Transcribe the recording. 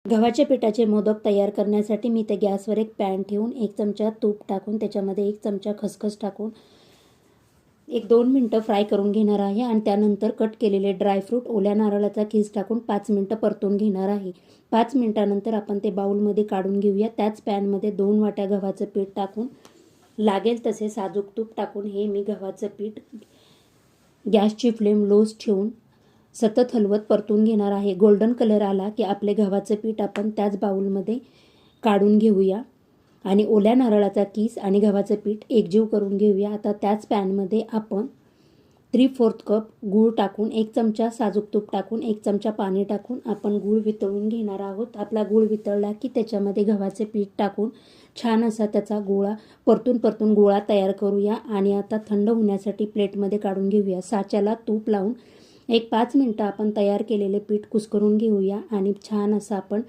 गव्हाच्या पिठाचे मोदक तयार करण्यासाठी मी ते गॅसवर एक पॅन ठेवून 1 चमचा तूप टाकून त्याच्यामध्ये 1 चमचा खसखस टाकून 1-2 मिनटं फ्राय करून घेणार आहे आणि त्यानंतर कट केलेले ड्रायफ्रूट, ओल्या नारळाचा कीस टाकून 5 मिनटं परतून घेणार आहे. 5 मिनिटानंतर आपण ते बाउलमध्ये काढून घेऊया. त्याच पॅनमध्ये 2 वाट्या गव्हाचं पीठ टाकून लागेल तसे साजूक तूप टाकून हे मी गव्हाचं पीठ गॅसची फ्लेम लोच ठेवून सतत हलवत परतून घेणार आहे. गोल्डन कलर आला की आपले गव्हाचं पीठ आपण त्याच बाउलमध्ये काढून घेऊया आणि ओल्या नारळाचा कीस आणि गव्हाचं पीठ एकजीव करून घेऊया. आता त्याच पॅनमध्ये आपण 3/4 कप गूळ टाकून 1 चमचा साजूक तूप टाकून 1 चमचा पाणी टाकून आपण गूळ वितळून घेणार आहोत. आपला गूळ वितळला की त्याच्यामध्ये गव्हाचे पीठ टाकून छान असा त्याचा गोळा परतून गोळा तयार करूया आणि आता थंड होण्यासाठी प्लेटमध्ये काढून घेऊया. साच्याला तूप लावून 1-5 मिनटं आपण तयार केलेले पीठ कुस्करून घेऊया आणि छान असं आपण